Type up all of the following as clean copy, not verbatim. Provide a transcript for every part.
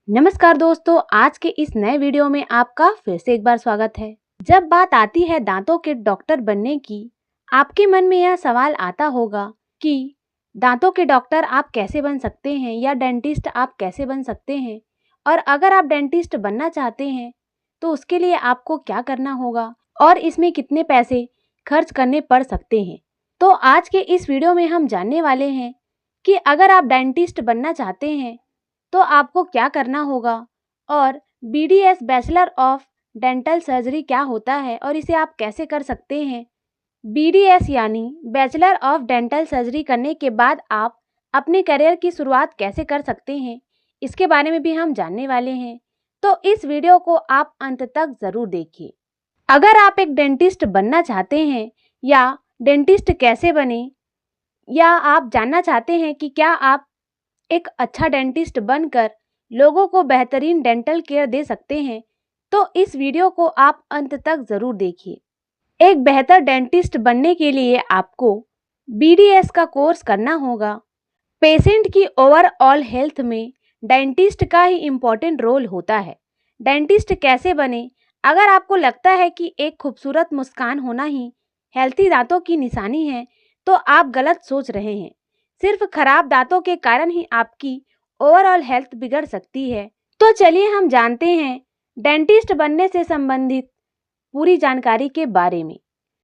नमस्कार दोस्तों, आज के इस नए वीडियो में आपका फिर से एक बार स्वागत है। जब बात आती है दांतों के डॉक्टर बनने की, आपके मन में यह सवाल आता होगा कि दांतों के डॉक्टर आप कैसे बन सकते हैं या डेंटिस्ट आप कैसे बन सकते हैं, और अगर आप डेंटिस्ट बनना चाहते हैं तो उसके लिए आपको क्या करना होगा और इसमें कितने पैसे खर्च करने पड़ सकते हैं। तो आज के इस वीडियो में हम जानने वाले हैं कि अगर आप डेंटिस्ट बनना चाहते हैं तो आपको क्या करना होगा, और BDS bachelor of dental surgery क्या होता है और इसे आप कैसे कर सकते हैं। BDS यानी बैचलर ऑफ डेंटल सर्जरी करने के बाद आप अपने करियर की शुरुआत कैसे कर सकते हैं, इसके बारे में भी हम जानने वाले हैं। तो इस वीडियो को आप अंत तक ज़रूर देखिए। अगर आप एक डेंटिस्ट बनना चाहते हैं या डेंटिस्ट कैसे बने, या आप जानना चाहते हैं कि क्या आप एक अच्छा डेंटिस्ट बनकर लोगों को बेहतरीन डेंटल केयर दे सकते हैं, तो इस वीडियो को आप अंत तक ज़रूर देखिए। एक बेहतर डेंटिस्ट बनने के लिए आपको BDS का कोर्स करना होगा। पेशेंट की ओवरऑल हेल्थ में डेंटिस्ट का ही इम्पोर्टेंट रोल होता है। डेंटिस्ट कैसे बने? अगर आपको लगता है कि एक खूबसूरत मुस्कान होना ही हेल्थी दांतों की निशानी है, तो आप गलत सोच रहे हैं। सिर्फ खराब दांतों के कारण ही आपकी ओवरऑल हेल्थ बिगड़ सकती है। तो चलिए हम जानते हैं डेंटिस्ट बनने से संबंधित पूरी जानकारी के बारे में।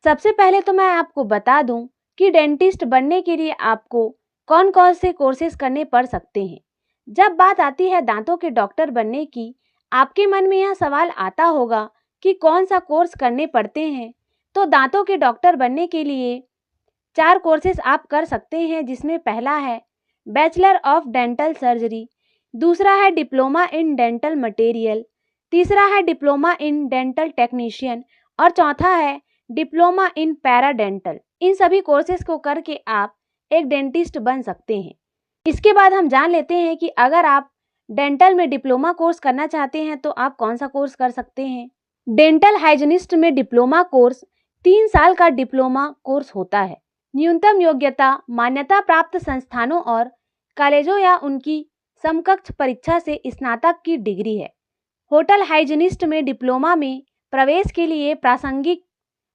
सबसे पहले तो मैं आपको बता दूं कि डेंटिस्ट बनने के लिए आपको कौन कौन से कोर्सेज करने पड़ सकते हैं। जब बात आती है दांतों के डॉक्टर बनने की, आपके मन में यह सवाल आता होगा कि कौन सा कोर्स करने पड़ते हैं। तो दांतों के डॉक्टर बनने के लिए 4 कोर्सेज आप कर सकते हैं, जिसमें पहला है बैचलर ऑफ डेंटल सर्जरी, दूसरा है डिप्लोमा इन डेंटल मटेरियल, तीसरा है डिप्लोमा इन डेंटल टेक्नीशियन और चौथा है डिप्लोमा इन पैराडेंटल। इन सभी कोर्सेज को करके आप एक डेंटिस्ट बन सकते हैं। इसके बाद हम जान लेते हैं कि अगर आप डेंटल में डिप्लोमा कोर्स करना चाहते हैं तो आप कौन सा कोर्स कर सकते हैं। डेंटल हाइजीनिस्ट में डिप्लोमा कोर्स 3 साल का डिप्लोमा कोर्स होता है। न्यूनतम योग्यता मान्यता प्राप्त संस्थानों और कॉलेजों या उनकी समकक्ष परीक्षा से स्नातक की डिग्री है। होटल हाइजीनिस्ट में डिप्लोमा में प्रवेश के लिए प्रासंगिक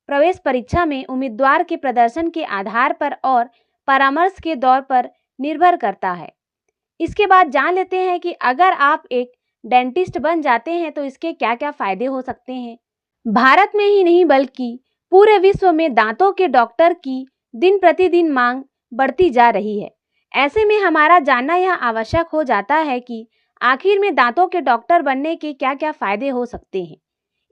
प्रवेश परीक्षा में उम्मीदवार के प्रदर्शन के आधार पर और परामर्श के दौर पर निर्भर करता है। इसके बाद जान लेते हैं कि अगर आप एक डेंटिस्ट बन जाते हैं तो इसके क्या क्या फायदे हो सकते हैं। भारत में ही नहीं बल्कि पूरे विश्व में दांतों के डॉक्टर की दिन प्रतिदिन मांग बढ़ती जा रही है। ऐसे में हमारा जानना यह आवश्यक हो जाता है कि आखिर में दांतों के डॉक्टर बनने के क्या क्या फायदे हो सकते हैं।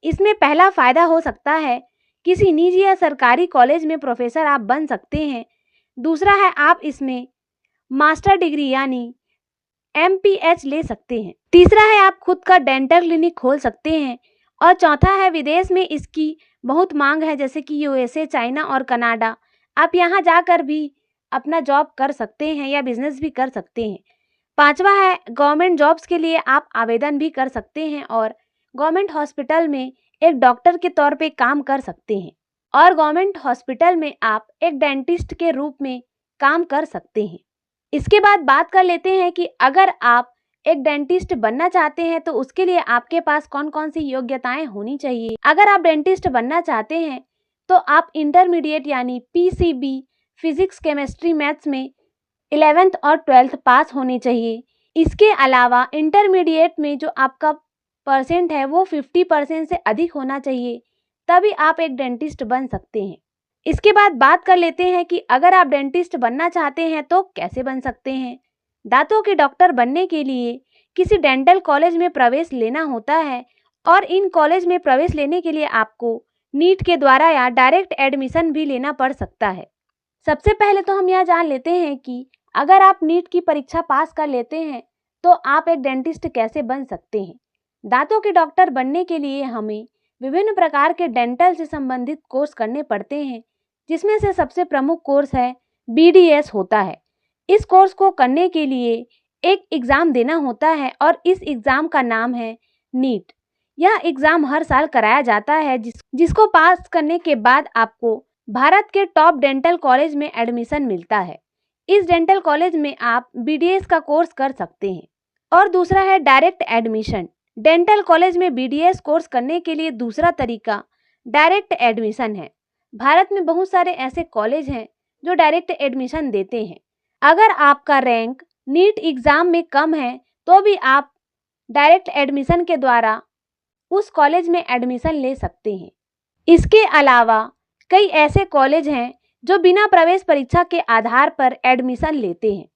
इसमें पहला फायदा हो सकता है किसी निजी या सरकारी कॉलेज में प्रोफेसर आप बन सकते हैं। दूसरा है आप इसमें मास्टर डिग्री यानी MPH ले सकते हैं। तीसरा है आप खुद का डेंटल क्लिनिक खोल सकते हैं। और चौथा है विदेश में इसकी बहुत मांग है, जैसे कि USA, चाइना और कनाडा। आप यहाँ जाकर भी अपना जॉब कर सकते हैं या बिजनेस भी कर सकते हैं। पांचवा है गवर्नमेंट जॉब्स के लिए आप आवेदन भी कर सकते हैं और गवर्नमेंट हॉस्पिटल में एक डॉक्टर के तौर पे काम कर सकते हैं, और गवर्नमेंट हॉस्पिटल में आप एक डेंटिस्ट के रूप में काम कर सकते हैं। इसके बाद बात कर लेते हैं कि अगर आप एक डेंटिस्ट बनना चाहते हैं तो उसके लिए आपके पास कौन कौन सी योग्यताएं होनी चाहिए। अगर आप डेंटिस्ट बनना चाहते हैं तो आप इंटरमीडिएट यानी PCB फिजिक्स, केमिस्ट्री, मैथ्स में 11th और 12th पास होने चाहिए। इसके अलावा इंटरमीडिएट में जो आपका परसेंट है वो 50% से अधिक होना चाहिए, तभी आप एक डेंटिस्ट बन सकते हैं। इसके बाद बात कर लेते हैं कि अगर आप डेंटिस्ट बनना चाहते हैं तो कैसे बन सकते हैं। दांतों के डॉक्टर बनने के लिए किसी डेंटल कॉलेज में प्रवेश लेना होता है, और इन कॉलेज में प्रवेश लेने के लिए आपको नीट के द्वारा या डायरेक्ट एडमिशन भी लेना पड़ सकता है। सबसे पहले तो हम यह जान लेते हैं कि अगर आप नीट की परीक्षा पास कर लेते हैं तो आप एक डेंटिस्ट कैसे बन सकते हैं। दांतों के डॉक्टर बनने के लिए हमें विभिन्न प्रकार के डेंटल से संबंधित कोर्स करने पड़ते हैं, जिसमें से सबसे प्रमुख कोर्स है BDS होता है। इस कोर्स को करने के लिए एक एग्ज़ाम देना होता है और इस एग्ज़ाम का नाम है नीट। यह एग्ज़ाम हर साल कराया जाता है, जिसको पास करने के बाद आपको भारत के टॉप डेंटल कॉलेज में एडमिशन मिलता है। इस डेंटल कॉलेज में आप BDS का कोर्स कर सकते हैं और दूसरा है डायरेक्ट एडमिशन। डेंटल कॉलेज में BDS कोर्स करने के लिए दूसरा तरीका डायरेक्ट एडमिशन है। भारत में बहुत सारे ऐसे कॉलेज हैं जो डायरेक्ट एडमिशन देते हैं। अगर आपका रैंक नीट एग्जाम में कम है तो भी आप डायरेक्ट एडमिशन के द्वारा उस कॉलेज में एडमिशन ले सकते हैं। इसके अलावा कई ऐसे कॉलेज हैं जो बिना प्रवेश परीक्षा के आधार पर एडमिशन लेते हैं।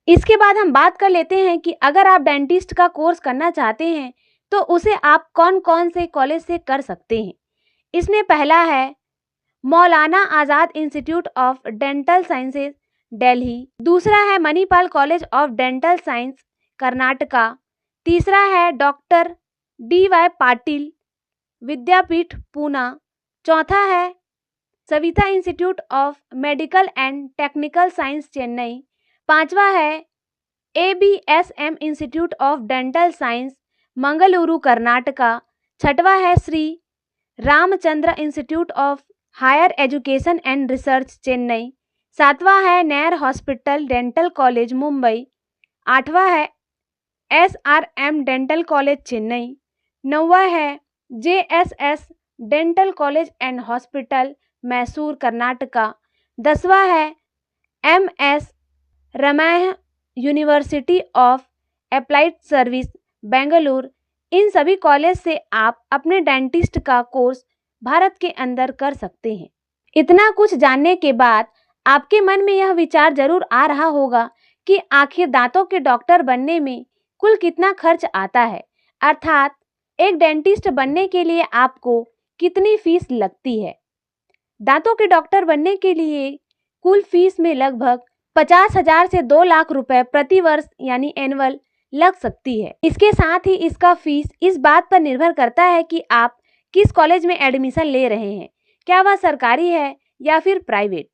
इसके बाद हम बात कर लेते हैं कि अगर आप डेंटिस्ट का कोर्स करना चाहते हैं तो उसे आप कौन कौन से कॉलेज से कर सकते हैं। इसमें पहला है Maulana Azad institute of dental sciences Delhi, दूसरा है Manipal college of dental science Karnataka, तीसरा है डॉक्टर DY पाटिल विद्यापीठ पूना, चौथा है Saveetha institute of medical and technical science Chennai, पांचवा है ABSM institute of dental science Mangaluru Karnataka, छठवा है Shri Ramachandra institute of higher education and research Chennai, सातवां है Nair hospital dental college Mumbai, आठवां है SRM डेंटल कॉलेज चेन्नई, नौवां है JSS dental college and hospital Mysore Karnataka, 10वां है MS Ramaiah university of applied service Bengaluru. इन सभी कॉलेज से आप अपने डेंटिस्ट का कोर्स भारत के अंदर कर सकते हैं। इतना कुछ जानने के बाद आपके मन में यह विचार जरूर आ रहा होगा कि आखिर दांतों के डॉक्टर बनने में कुल कितना खर्च आता है, अर्थात एक डेंटिस्ट बनने के लिए आपको कितनी फीस लगती है। दांतों के डॉक्टर बनने के लिए कुल फीस में लगभग 50,000 से 2 लाख रुपए प्रति वर्ष यानी एनुअल लग सकती है। इसके साथ ही इसका फीस इस बात पर निर्भर करता है कि आप किस कॉलेज में एडमिशन ले रहे हैं, क्या वह सरकारी है या फिर प्राइवेट।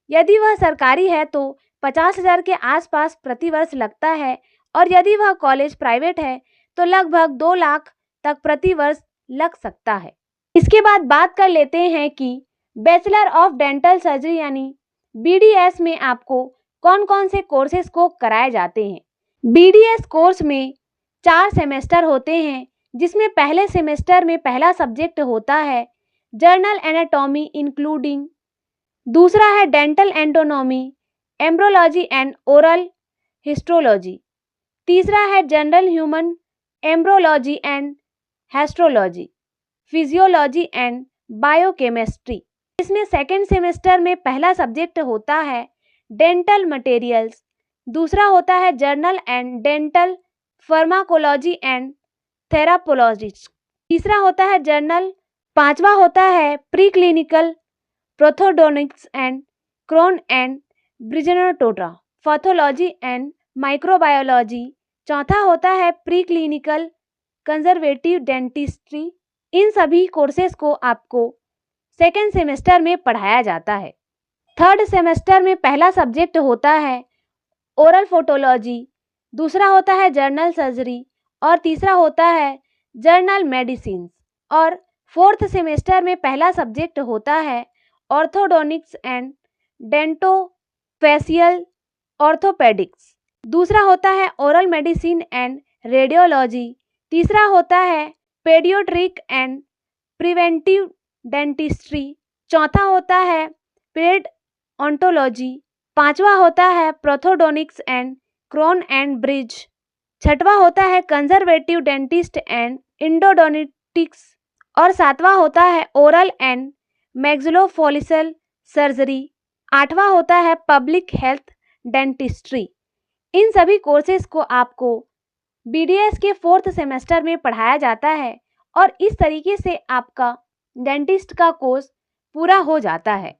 यदि वह सरकारी है तो 50,000 के आसपास प्रति वर्ष लगता है और यदि वह कॉलेज प्राइवेट है तो लगभग 2 लाख तक प्रति वर्ष लग सकता है। इसके बाद बात कर लेते हैं कि बैचलर ऑफ डेंटल सर्जरी यानी BDS में आपको कौन कौन से कोर्सेज को कराए जाते हैं। BDS कोर्स में 4 सेमेस्टर होते हैं, जिसमें पहले सेमेस्टर में पहला सब्जेक्ट होता है जर्नल एनाटॉमी इंक्लूडिंग, दूसरा है dental anatomy, embryology and oral histology, तीसरा है general human embryology and histology, physiology and biochemistry. इसमें सेकेंड सेमेस्टर में पहला सब्जेक्ट होता है डेंटल मटेरियल्स, दूसरा होता है general and dental pharmacology and therapology, तीसरा होता है जर्नल, पांचवा होता है pre clinical prosthodontics and crown and ब्रिजनोटोरा पैथोलॉजी एंड माइक्रोबायोलॉजी, चौथा होता है प्री क्लिनिकल कंजर्वेटिव डेंटिस्ट्री। इन सभी कोर्सेज को आपको सेकेंड सेमेस्टर में पढ़ाया जाता है। थर्ड सेमेस्टर में पहला सब्जेक्ट होता है ओरल फोटोलॉजी, दूसरा होता है जर्नल सर्जरी और तीसरा होता है जर्नल मेडिसिन, और फोर्थ सेमेस्टर में पहला सब्जेक्ट होता है ऑर्थोडोंटिक्स एंड डेंटोफेशियल ऑर्थोपेडिक्स, दूसरा होता है ओरल मेडिसिन एंड रेडियोलॉजी, तीसरा होता है पेडियोट्रिक एंड प्रिवेंटिव डेंटिस्ट्री, चौथा होता है पेड ऑन्टोलॉजी, पांचवा होता है प्रोथोडोनिक्स एंड क्रोन एंड ब्रिज, छठवा होता है कंजर्वेटिव डेंटिस्ट एंड इंडोडोनिटिक्स और सातवां होता है ओरल एंड मैक्सिलोफेशियल सर्जरी, आठवां होता है पब्लिक हेल्थ डेंटिस्ट्री। इन सभी कोर्सेज को आपको BDS के फोर्थ सेमेस्टर में पढ़ाया जाता है और इस तरीके से आपका डेंटिस्ट का कोर्स पूरा हो जाता है।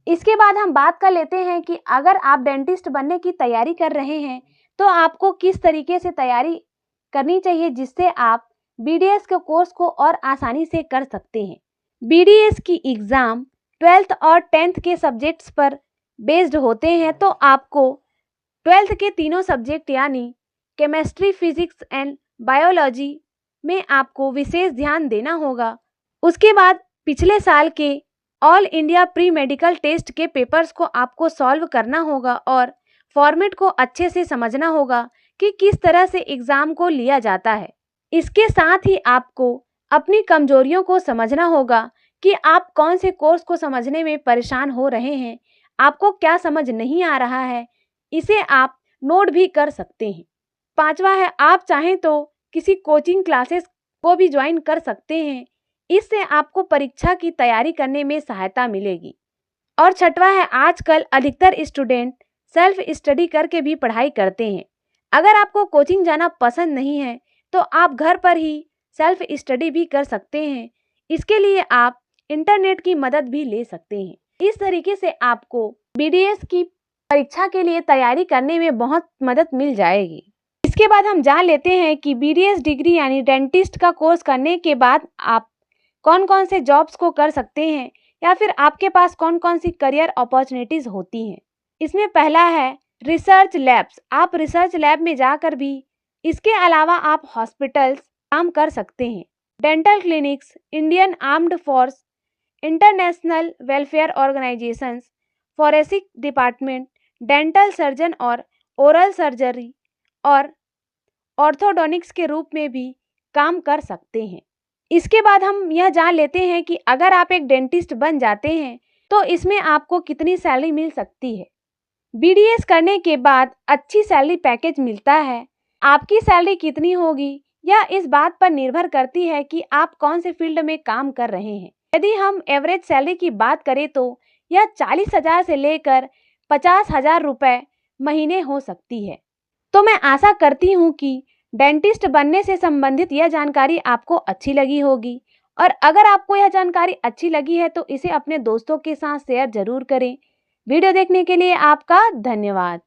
इसके बाद हम बात कर लेते हैं कि अगर आप डेंटिस्ट बनने की तैयारी कर रहे हैं तो आपको किस तरीके से तैयारी करनी चाहिए जिससे आप BDS के कोर्स को और आसानी से कर सकते हैं। BDS की एग्ज़ाम 12th और 10th के सब्जेक्ट्स पर बेस्ड होते हैं, तो आपको 12th के तीनों सब्जेक्ट यानी केमिस्ट्री, फिजिक्स एंड बायोलॉजी में आपको विशेष ध्यान देना होगा। उसके बाद पिछले साल के all India pre medical test के पेपर्स को आपको सॉल्व करना होगा और फॉर्मेट को अच्छे से समझना होगा कि किस तरह से एग्जाम को लिया जाता है। इसके साथ ही आपको अपनी कमजोरियों को समझना होगा कि आप कौन से कोर्स को समझने में परेशान हो रहे हैं, आपको क्या समझ नहीं आ रहा है, इसे आप नोट भी कर सकते हैं। पांचवा है, आप चाहें तो किसी कोचिंग क्लासेस को भी ज्वाइन कर सकते हैं, इससे आपको परीक्षा की तैयारी करने में सहायता मिलेगी। और छठवा है, आजकल अधिकतर स्टूडेंट सेल्फ स्टडी करके भी पढ़ाई करते हैं। अगर आपको कोचिंग जाना पसंद नहीं है तो आप घर पर ही सेल्फ स्टडी भी कर सकते हैं। इसके लिए आप इंटरनेट की मदद भी ले सकते हैं। इस तरीके से आपको बीडीएस की परीक्षा के लिए तैयारी करने में बहुत मदद मिल जाएगी। इसके बाद हम जान लेते हैं कि बीडीएस डिग्री यानी डेंटिस्ट का कोर्स करने के बाद आप कौन कौन से जॉब्स को कर सकते हैं या फिर आपके पास कौन कौन सी करियर अपॉर्चुनिटीज होती हैं। इसमें पहला है रिसर्च लैब्स। आप रिसर्च लैब में जाकर भी, इसके अलावा आप हॉस्पिटल्स काम कर सकते हैं। Dental clinics, Indian armed force, international welfare organisations, forensic department, dental surgeon और ओरल सर्जरी और ऑर्थोडोंटिक्स के रूप में भी काम कर सकते हैं। इसके बाद हम यह जान लेते हैं कि अगर आप एक डेंटिस्ट बन जाते हैं तो इसमें आपको कितनी सैलरी मिल सकती है। बीडीएस करने के बाद अच्छी सैलरी पैकेज मिलता है। आपकी सैलरी कितनी होगी यह इस बात पर निर्भर करती है कि आप कौन से फील्ड में काम कर रहे हैं। यदि हम एवरेज सैलरी की बात करें तो यह 40,000 से लेकर 50,000 रुपए महीने हो सकती है। तो मैं आशा करती हूँ कि डेंटिस्ट बनने से संबंधित यह जानकारी आपको अच्छी लगी होगी, और अगर आपको यह जानकारी अच्छी लगी है तो इसे अपने दोस्तों के साथ शेयर जरूर करें। वीडियो देखने के लिए आपका धन्यवाद।